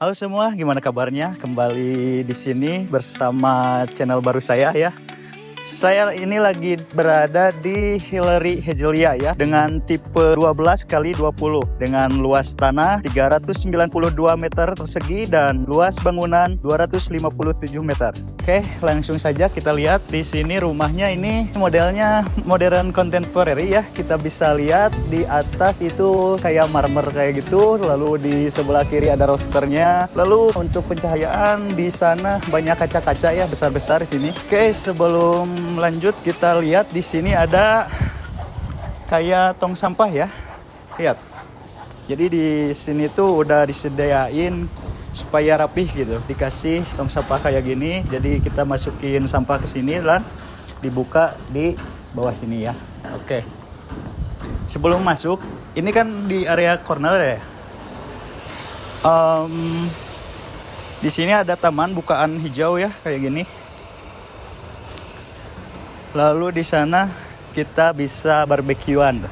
Halo semua, gimana kabarnya? Kembali di sini bersama channel baru saya ya. Saya ini lagi berada di Hillary Hegelia ya, dengan tipe 12x20 dengan luas tanah 392 meter persegi dan luas bangunan 257 meter. Oke, langsung saja kita lihat di sini rumahnya. Ini modelnya modern contemporary ya. Kita bisa lihat di atas itu kayak marmer kayak gitu, lalu di sebelah kiri ada rosternya. Lalu untuk pencahayaan di sana banyak kaca-kaca ya, besar-besar di sini. Oke, sebelum lanjut kita lihat di sini ada kayak tong sampah ya. Lihat. Jadi di sini tuh udah disediain supaya rapih gitu. Dikasih tong sampah kayak gini. Jadi kita masukin sampah ke sini dan dibuka di bawah sini ya. Oke. Sebelum masuk, ini kan di area corner ya. Di sini ada taman bukaan hijau ya kayak gini. Lalu di sana kita bisa barbekyuan.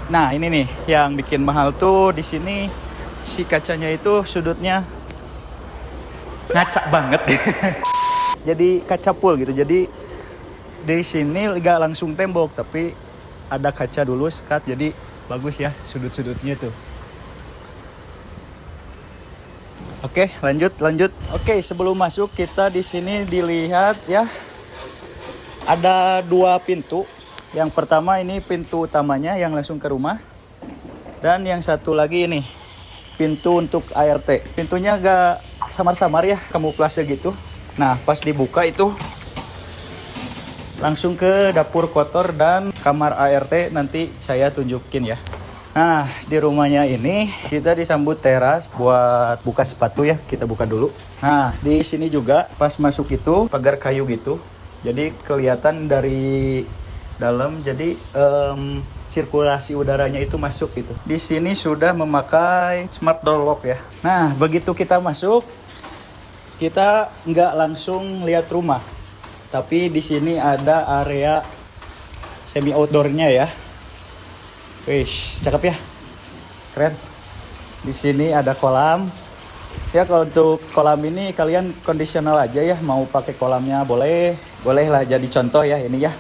Nah, ini nih yang bikin mahal tuh di sini si kacanya itu sudutnya ngacak banget. Jadi kaca full gitu. Jadi di sini nggak langsung tembok tapi ada kaca dulu sekat. Jadi bagus ya sudut-sudutnya tuh. Oke, lanjut. Oke, sebelum masuk kita di sini dilihat ya. Ada dua pintu. Yang pertama ini pintu utamanya yang langsung ke rumah. Dan yang satu lagi ini pintu untuk ART. Pintunya agak samar-samar ya, kamuflase gitu. Nah, pas dibuka itu langsung ke dapur kotor dan kamar ART, nanti saya tunjukin ya. Nah, di rumahnya ini kita disambut teras buat buka sepatu ya. Kita buka dulu. Nah, di sini juga pas masuk itu pagar kayu gitu. Jadi kelihatan dari dalam. Jadi sirkulasi udaranya itu masuk gitu. Di sini sudah memakai smart door lock ya. Nah, begitu kita masuk, kita nggak langsung lihat rumah. Tapi di sini ada area semi outdoornya ya. Wih, cakep ya, keren. Di sini ada kolam. Ya kalau untuk kolam ini kalian kondisional aja ya, mau pakai kolamnya boleh lah jadi contoh ya ini ya.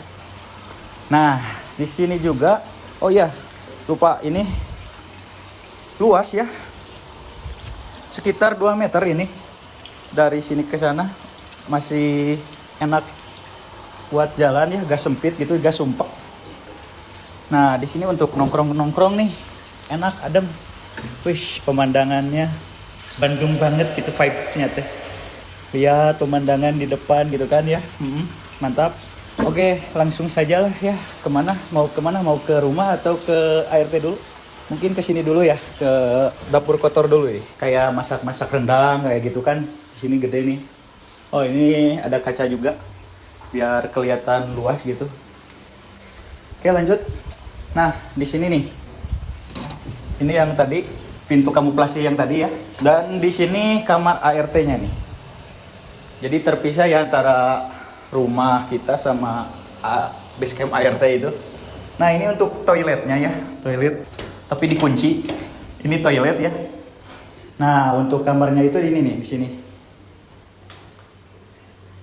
Nah di sini juga, oh ya lupa ini luas ya, sekitar 2 meter ini dari sini ke sana masih enak buat jalan ya, gak sempit gitu, gak sumpek. Nah, di sini untuk nongkrong nih, enak, adem. Wih, pemandangannya Bandung banget gitu vibes-nya teh. Lihat pemandangan di depan gitu kan ya. Mantap. Oke, langsung saja lah ya. Mau kemana? Mau ke rumah atau ke ART dulu? Mungkin ke sini dulu ya, ke dapur kotor dulu ya. Kayak masak-masak rendang kayak gitu kan. Di sini gede nih. Oh, ini ada kaca juga biar kelihatan luas gitu. Oke, lanjut. Nah, di sini nih. Ini yang tadi, pintu kamuflase yang tadi ya. Dan di sini kamar ART-nya nih. Jadi terpisah ya antara rumah kita sama base camp ART itu. Nah, ini untuk toiletnya ya. Toilet tapi dikunci. Ini toilet ya. Nah, untuk kamarnya itu ini nih, di sini.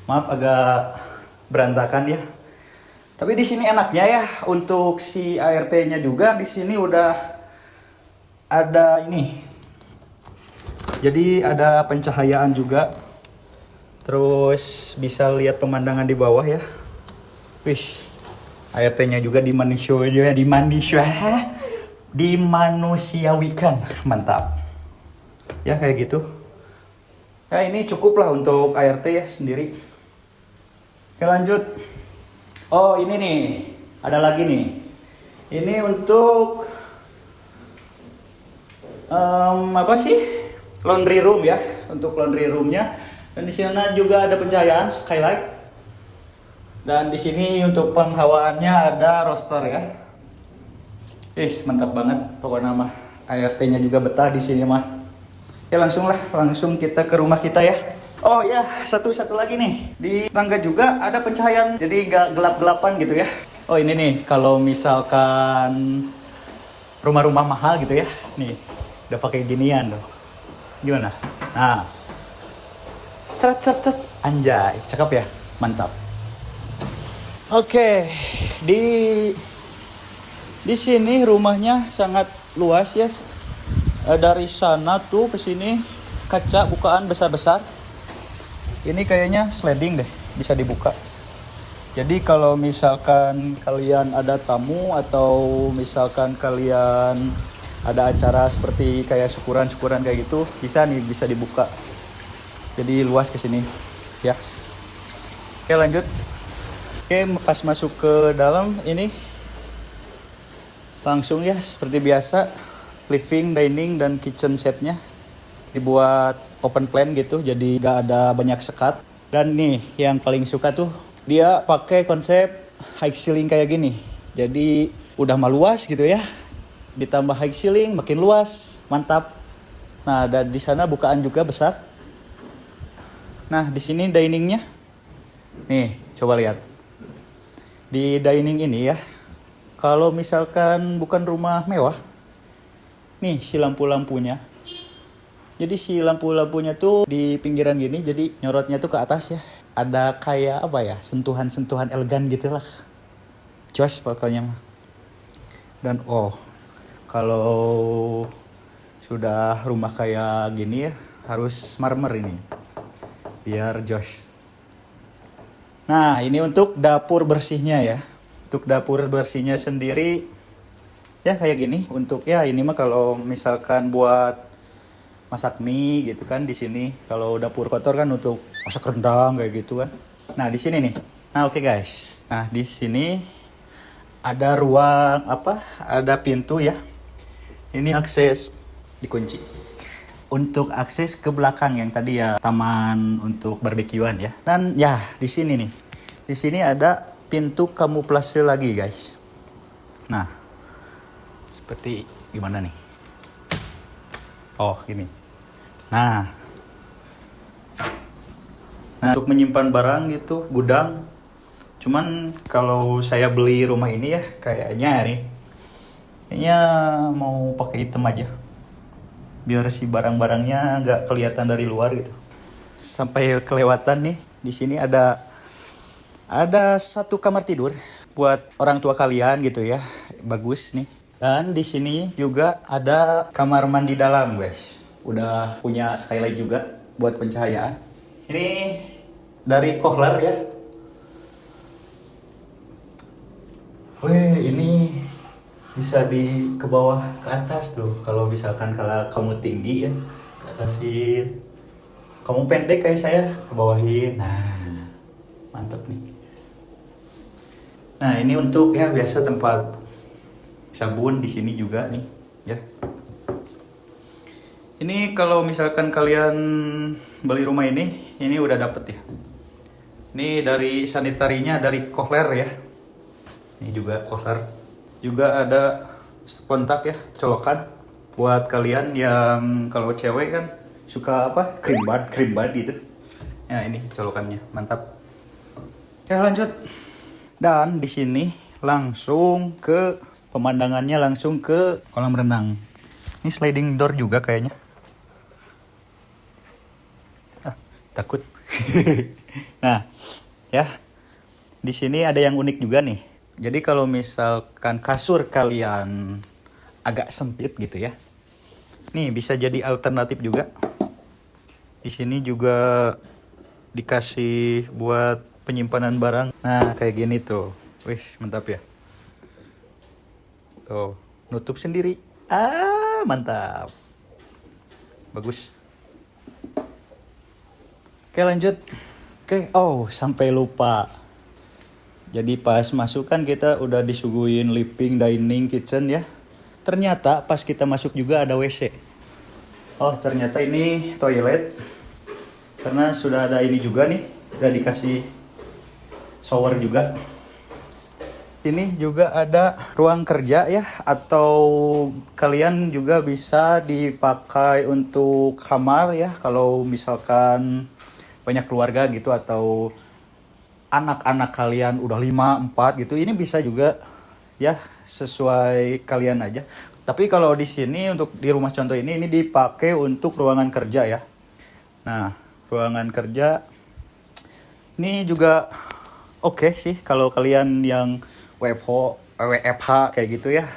Maaf agak berantakan ya. Tapi di sini enaknya ya, untuk si ART-nya juga di sini udah ada ini. Jadi ada pencahayaan juga. Terus bisa lihat pemandangan di bawah ya. Wih, ART-nya juga dimanusiawikan. Mantap. Ya kayak gitu. Ya ini cukup lah untuk ART ya sendiri. Oke, lanjut. Oh ini nih, ada lagi nih. Ini untuk apa sih? Laundry room ya, untuk laundry roomnya. Dan di sana juga ada pencahayaan skylight. Dan di sini untuk penghawaannya ada roster ya. Mantap banget pokoknya mah. ART-nya juga betah di sini mah. Ya langsung kita ke rumah kita ya. Oh ya, satu lagi nih. Di tangga juga ada pencahayaan, jadi nggak gelap-gelapan gitu ya. Oh ini nih, kalau misalkan rumah-rumah mahal gitu ya. Nih, Udah pakai ginian loh. Gimana? Nah, cet cet cet, anjay, cakep ya, mantap. Oke, di sini rumahnya sangat luas ya. Dari sana tuh ke sini kaca bukaan besar-besar. Ini kayaknya sliding deh, bisa dibuka. Jadi kalau misalkan kalian ada tamu atau misalkan kalian ada acara seperti kayak syukuran-syukuran kayak gitu, bisa nih, bisa dibuka. Jadi luas ke sini ya. Oke, lanjut. Oke, pas masuk ke dalam ini langsung ya seperti biasa, living, dining, dan kitchen setnya dibuat open plan gitu, jadi gak ada banyak sekat. Dan nih yang paling suka tuh, dia pakai konsep high ceiling kayak gini. Jadi udah mah luas gitu ya, ditambah high ceiling makin luas, mantap. Nah, dan di sana bukaan juga besar. Nah, di sini diningnya. Nih, coba lihat. Di dining ini ya, kalau misalkan bukan rumah mewah, nih si lampu-lampunya. Jadi si lampu-lampunya tuh di pinggiran gini, jadi nyorotnya tuh ke atas ya. Ada kayak apa ya, sentuhan-sentuhan elegan gitu lah. Joss pokoknya mah. Dan kalau sudah rumah kayak gini ya, harus marmer ini. Biar joss. Nah, ini untuk dapur bersihnya ya. Untuk dapur bersihnya sendiri ya kayak gini. Untuk ya ini mah kalau misalkan buat masak mie gitu kan di sini. Kalau dapur kotor kan untuk masak rendang kayak gitu kan. Nah, di sini nih. Nah, oke guys. Nah, di sini ada ruang apa? Ada pintu ya. Ini akses dikunci. Untuk akses ke belakang yang tadi ya taman untuk barbekyuan ya. Dan ya di sini nih. Di sini ada pintu kamuflase lagi guys. Nah, seperti gimana nih? Oh, gini. Nah, untuk menyimpan barang gitu, gudang. Cuman kalau saya beli rumah ini ya kayaknya mau pakai hitam aja. Biar si barang-barangnya nggak kelihatan dari luar gitu. Sampai kelewatan nih, di sini ada satu kamar tidur buat orang tua kalian gitu ya, bagus nih. Dan di sini juga ada kamar mandi dalam guys. Udah punya skylight juga buat pencahayaan. Ini dari Kohler ya. Wih, ini bisa ke bawah ke atas tuh. Kalau misalkan kalau kamu tinggi ya, ke atasin. Kamu pendek kayak saya, ke bawahin. Nah, mantap nih. Nah, ini untuk ya biasa tempat sabun di sini juga nih, ya. Ini kalau misalkan kalian beli rumah ini udah dapet ya. Ini dari sanitarinya dari Kohler ya. Ini juga Kohler. Juga ada kontak ya, colokan buat kalian yang kalau cewek kan suka apa, cream bud gitu. Ya ini colokannya, mantap. Ya lanjut. Dan di sini langsung ke pemandangannya, langsung ke kolam renang. Ini sliding door juga kayaknya. Takut. Nah, ya. Di sini ada yang unik juga nih. Jadi kalau misalkan kasur kalian agak sempit gitu ya. Nih bisa jadi alternatif juga. Di sini juga dikasih buat penyimpanan barang. Nah, kayak gini tuh. Wih, mantap ya. Tuh, nutup sendiri. Mantap. Bagus. Oke, lanjut. Oke, sampai lupa. Jadi pas masuk kan kita udah disuguhin living, dining, kitchen ya. Ternyata pas kita masuk juga ada WC. Oh, ternyata ini toilet. Karena sudah ada ini juga nih, udah dikasih shower juga. Ini juga ada ruang kerja ya, atau kalian juga bisa dipakai untuk kamar ya, kalau misalkan banyak keluarga gitu atau anak-anak kalian udah 5, 4 gitu, ini bisa juga ya, sesuai kalian aja. Tapi kalau di sini untuk di rumah contoh ini dipakai untuk ruangan kerja ya. Nah, ruangan kerja ini juga oke sih kalau kalian yang WFH kayak gitu ya.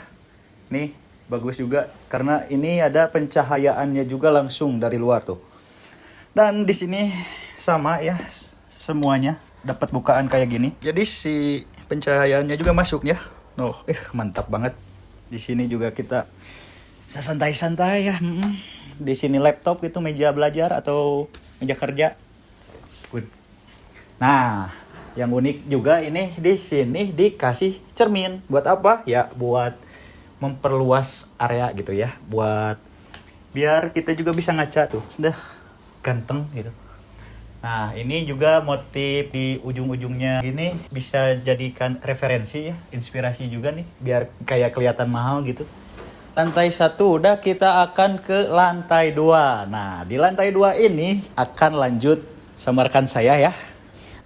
Nih, bagus juga karena ini ada pencahayaannya juga langsung dari luar tuh. Dan di sini sama ya, semuanya dapat bukaan kayak gini. Jadi si pencahayaannya juga masuk ya. Mantap banget. Di sini juga kita bisa santai-santai ya. Di sini laptop itu meja belajar atau meja kerja. Good. Nah, yang unik juga ini di sini dikasih cermin. Buat apa? Ya buat memperluas area gitu ya. Buat biar kita juga bisa ngaca tuh. Dah ganteng gitu. Nah, ini juga motif di ujung-ujungnya ini bisa jadikan referensi ya, inspirasi juga nih, biar kayak kelihatan mahal gitu. Lantai 1 udah, kita akan ke lantai 2. Nah, di lantai 2 ini akan lanjut sama rekan saya ya.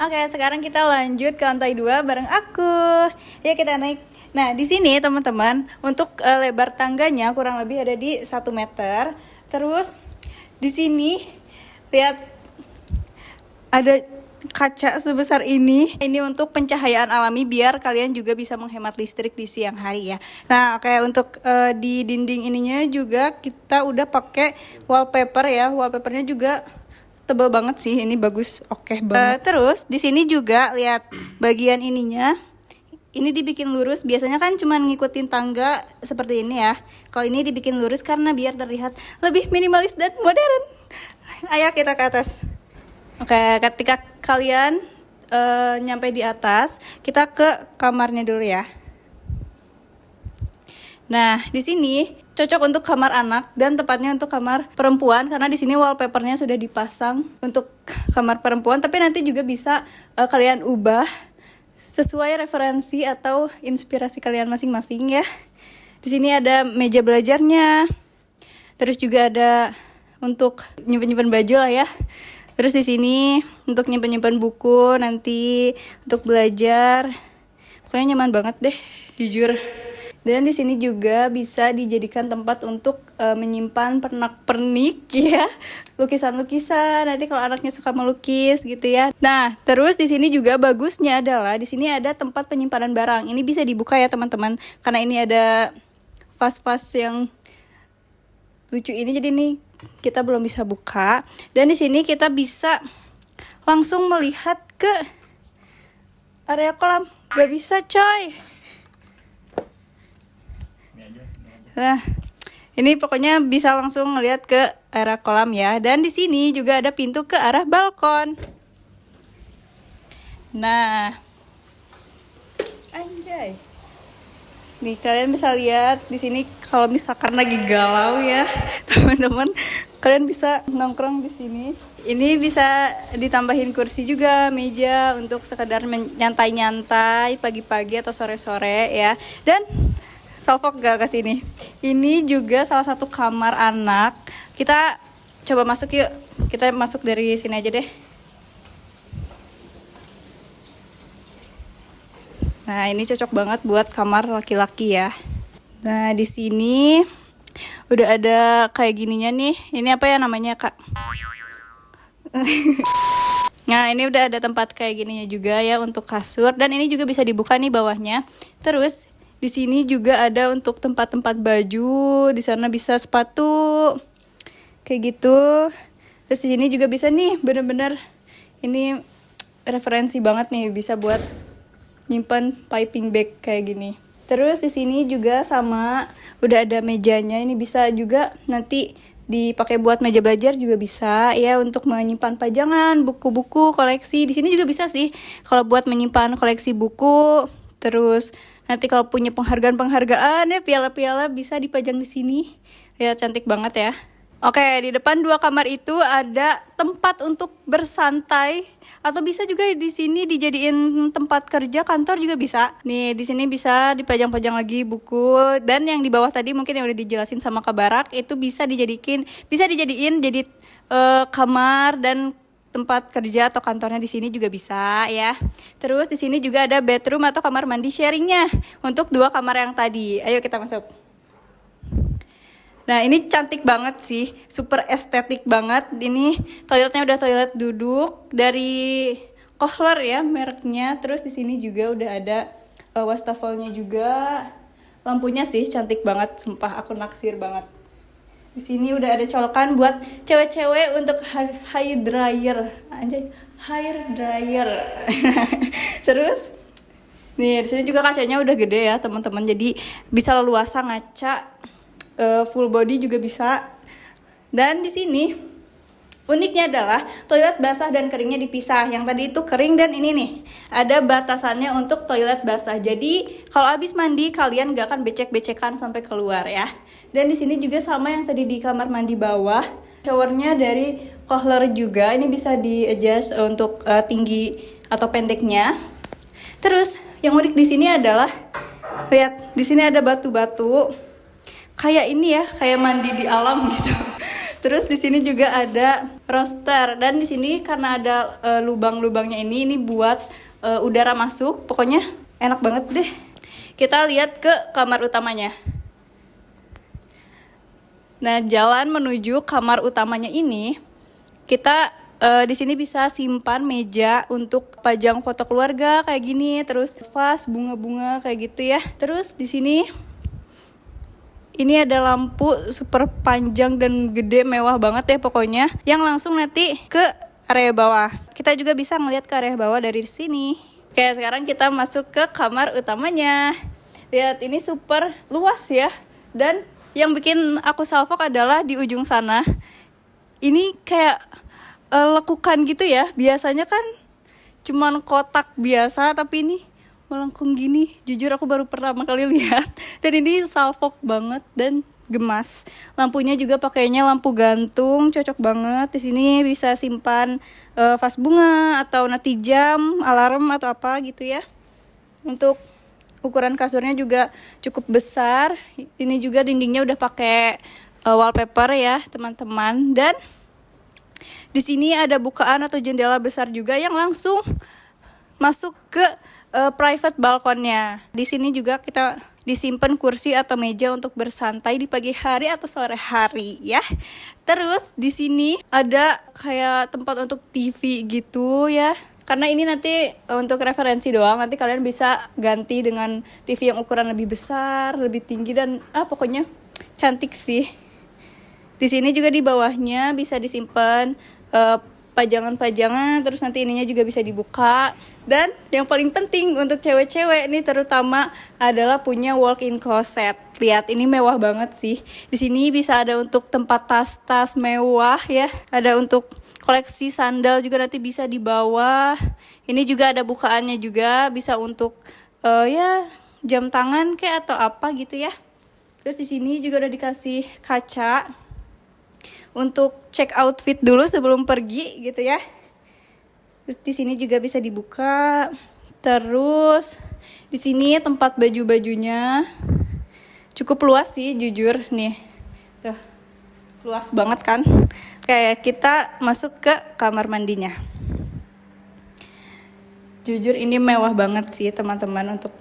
Oke, sekarang kita lanjut ke lantai 2 bareng aku. Ya, kita naik. Nah, di sini teman-teman, untuk lebar tangganya kurang lebih ada di 1 meter. Terus di sini lihat ada kaca sebesar ini. Ini untuk pencahayaan alami biar kalian juga bisa menghemat listrik di siang hari ya. Nah, kayak untuk di dinding ininya juga kita udah pakai wallpaper ya. Wallpapernya juga tebal banget sih. Ini bagus. Oke banget. Terus di sini juga lihat bagian ininya. Ini dibikin lurus. Biasanya kan cuma ngikutin tangga seperti ini ya. Kalau ini dibikin lurus karena biar terlihat lebih minimalis dan modern. Ayo kita ke atas. Oke, ketika kalian nyampe di atas, kita ke kamarnya dulu ya. Nah, di sini cocok untuk kamar anak dan tepatnya untuk kamar perempuan karena di sini wallpapernya sudah dipasang untuk kamar perempuan, tapi nanti juga bisa kalian ubah sesuai referensi atau inspirasi kalian masing-masing ya. Di sini ada meja belajarnya. Terus juga ada untuk nyimpen-nyimpen baju lah ya. Terus di sini untuk nyimpen-nyimpen buku nanti untuk belajar. Pokoknya nyaman banget deh, jujur. Dan di sini juga bisa dijadikan tempat untuk menyimpan pernak-pernik ya, lukisan-lukisan. Nanti kalau anaknya suka melukis gitu ya. Nah, terus di sini juga bagusnya adalah di sini ada tempat penyimpanan barang. Ini bisa dibuka ya teman-teman, karena ini ada vas-vas yang lucu ini. Jadi nih kita belum bisa buka. Dan di sini kita bisa langsung melihat ke area kolam. Gak bisa coy. Nah, ini pokoknya bisa langsung ngelihat ke area kolam ya. Dan di sini juga ada pintu ke arah balkon. Nah, anjay. Nih kalian bisa lihat di sini kalau misalkan lagi galau ya, teman-teman, kalian bisa nongkrong di sini. Ini bisa ditambahin kursi juga, meja untuk sekedar nyantai-nyantai pagi-pagi atau sore-sore ya. Dan salfok gak ke sini. Ini juga salah satu kamar anak. Kita coba masuk yuk. Kita masuk dari sini aja deh. Nah, ini cocok banget buat kamar laki-laki ya. Nah, di sini udah ada kayak gininya nih. Ini apa ya namanya, Kak? Nah, ini udah ada tempat kayak gininya juga ya untuk kasur, dan ini juga bisa dibuka nih bawahnya. Terus di sini juga ada untuk tempat-tempat baju, di sana bisa sepatu. Kayak gitu. Terus di sini juga bisa nih, bener-bener ini referensi banget nih, bisa buat nyimpan piping bag kayak gini. Terus di sini juga sama, udah ada mejanya. Ini bisa juga nanti dipakai buat meja belajar juga bisa ya, untuk menyimpan pajangan, buku-buku, koleksi. Di sini juga bisa sih kalau buat menyimpan koleksi buku. Terus nanti kalau punya penghargaan ya, piala-piala bisa dipajang di sini. Ya, cantik banget ya. Oke, di depan 2 kamar itu ada tempat untuk bersantai, atau bisa juga di sini dijadiin tempat kerja, kantor juga bisa. Nih, di sini bisa dipajang-pajang lagi buku, dan yang di bawah tadi mungkin yang udah dijelasin sama Kak Barak itu bisa dijadiin jadi kamar dan tempat kerja atau kantornya di sini juga bisa ya. Terus di sini juga ada bedroom atau kamar mandi sharingnya untuk 2 kamar yang tadi. Ayo kita masuk. Nah ini cantik banget sih, super estetik banget. Ini toiletnya udah toilet duduk dari Kohler ya mereknya. Terus di sini juga udah ada wastafelnya juga. Lampunya sih cantik banget, sumpah aku naksir banget. Di sini udah ada colokan buat cewek-cewek untuk hair dryer. Anjay, hair dryer. Terus nih di sini juga kacanya udah gede ya teman-teman. Jadi bisa leluasa ngaca. Full body juga bisa. Dan di sini uniknya adalah toilet basah dan keringnya dipisah. Yang tadi itu kering dan ini nih ada batasannya untuk toilet basah. Jadi kalau habis mandi kalian gak akan becek-becekan sampai keluar ya. Dan di sini juga sama yang tadi di kamar mandi bawah. Showernya dari Kohler juga. Ini bisa di adjust untuk tinggi atau pendeknya. Terus yang unik di sini adalah lihat di sini ada batu-batu. Kayak ini ya, kayak mandi di alam gitu. Terus di sini juga ada roster dan di sini karena ada lubang-lubangnya ini buat udara masuk. Pokoknya enak banget deh. Kita lihat ke kamar utamanya. Nah, jalan menuju kamar utamanya ini kita di sini bisa simpan meja untuk pajang foto keluarga kayak gini, terus vas bunga-bunga kayak gitu ya. Terus di sini ini ada lampu super panjang dan gede, mewah banget ya pokoknya. Yang langsung nanti ke area bawah. Kita juga bisa ngeliat ke area bawah dari sini. Oke, sekarang kita masuk ke kamar utamanya. Lihat, ini super luas ya. Dan yang bikin aku salfok adalah di ujung sana. Ini kayak lekukan gitu ya. Biasanya kan cuman kotak biasa, tapi ini melengkung gini. Jujur aku baru pertama kali lihat. Dan ini salfok banget dan gemas. Lampunya juga pakainya lampu gantung, cocok banget. Di sini bisa simpan vas bunga atau nanti jam, alarm atau apa gitu ya. Untuk ukuran kasurnya juga cukup besar. Ini juga dindingnya udah pakai wallpaper ya, teman-teman. Dan di sini ada bukaan atau jendela besar juga yang langsung masuk ke private balkonnya. Di sini juga kita disimpan kursi atau meja untuk bersantai di pagi hari atau sore hari ya. Terus di sini ada kayak tempat untuk TV gitu ya. Karena ini nanti untuk referensi doang. Nanti kalian bisa ganti dengan TV yang ukuran lebih besar, lebih tinggi dan pokoknya cantik sih. Di sini juga di bawahnya bisa disimpan pajangan-pajangan, terus nanti ininya juga bisa dibuka. Dan yang paling penting untuk cewek-cewek nih terutama adalah punya walk-in closet. Lihat, ini mewah banget sih. Di sini bisa ada untuk tempat tas-tas mewah ya. Ada untuk koleksi sandal juga nanti bisa di bawah. Ini juga ada bukaannya juga, bisa untuk ya jam tangan kayak atau apa gitu ya. Terus di sini juga udah dikasih kaca untuk cek outfit dulu sebelum pergi gitu ya. Terus di sini juga bisa dibuka. Terus di sini tempat baju-bajunya cukup luas sih jujur nih. Tuh. Luas banget kan? Kayak kita masuk ke kamar mandinya. Jujur ini mewah banget sih teman-teman untuk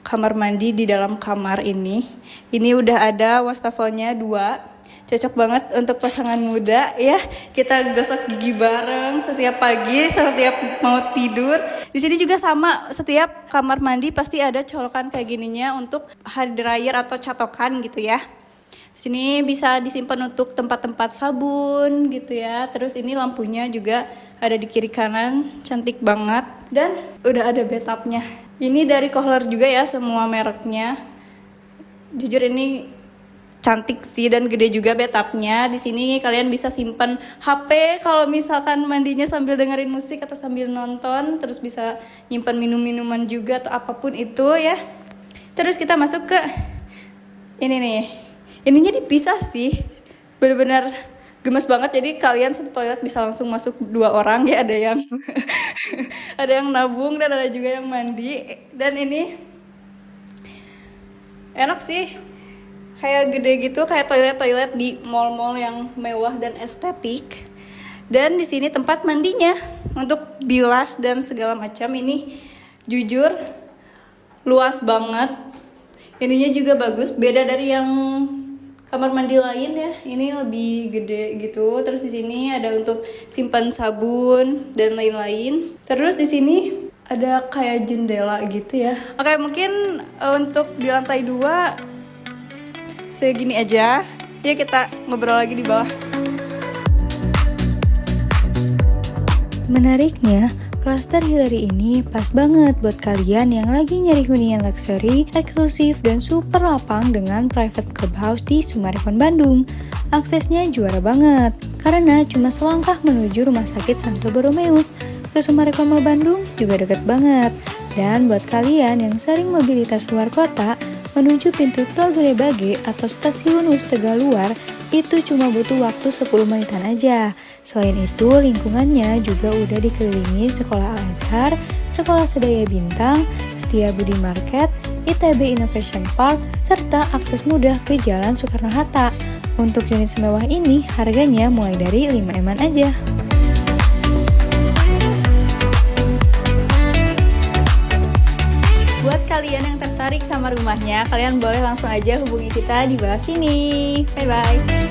kamar mandi di dalam kamar ini. Ini udah ada wastafelnya 2. Cocok banget untuk pasangan muda ya. Kita gosok gigi bareng setiap pagi, setiap mau tidur. Di sini juga sama, setiap kamar mandi pasti ada colokan kayak gininya untuk hair dryer atau catokan gitu ya. Di sini bisa disimpan untuk tempat-tempat sabun gitu ya. Terus ini lampunya juga ada di kiri kanan, cantik banget. Dan udah ada bathtubnya. Ini dari Kohler juga ya semua mereknya. Jujur ini cantik sih dan gede juga bathtubnya. Di sini kalian bisa simpan HP kalau misalkan mandinya sambil dengerin musik atau sambil nonton. Terus bisa nyimpan minum-minuman juga atau apapun itu ya. Terus kita masuk ke ini nih. Ininya dipisah sih. Benar-benar gemes banget. Jadi kalian satu toilet bisa langsung masuk 2 orang ya. Ada yang ada yang nabung dan ada juga yang mandi. Dan ini enak sih. Kayak gede gitu, kayak toilet-toilet di mall-mall yang mewah dan estetik. Dan di sini tempat mandinya untuk bilas dan segala macam. Ini jujur luas banget. Ininya juga bagus, beda dari yang kamar mandi lain ya. Ini lebih gede gitu. Terus di sini ada untuk simpan sabun dan lain-lain. Terus di sini ada kayak jendela gitu ya. Oke, mungkin untuk di lantai 2 segini aja. Ya kita ngobrol lagi di bawah. Menariknya, klaster Hillary ini pas banget buat kalian yang lagi nyari hunian luxury, eksklusif, dan super lapang dengan private clubhouse di Sumarekon Bandung. Aksesnya juara banget, karena cuma selangkah menuju Rumah Sakit Santo Borromeus. Ke Sumarekon Mall Bandung juga deket banget. Dan buat kalian yang sering mobilitas luar kota, menuju pintu Tol Gede Bage atau stasiun Wus Tegaluar itu cuma butuh waktu 10 menitan aja. Selain itu, lingkungannya juga udah dikelilingi Sekolah Al-Azhar, Sekolah Sedaya Bintang, Setiabudi Market, ITB Innovation Park, serta akses mudah ke Jalan Soekarno-Hatta. Untuk unit semewah ini, harganya mulai dari 5 M aja. Buat kalian yang tertarik sama rumahnya, kalian boleh langsung aja hubungi kita di bawah sini. Bye-bye.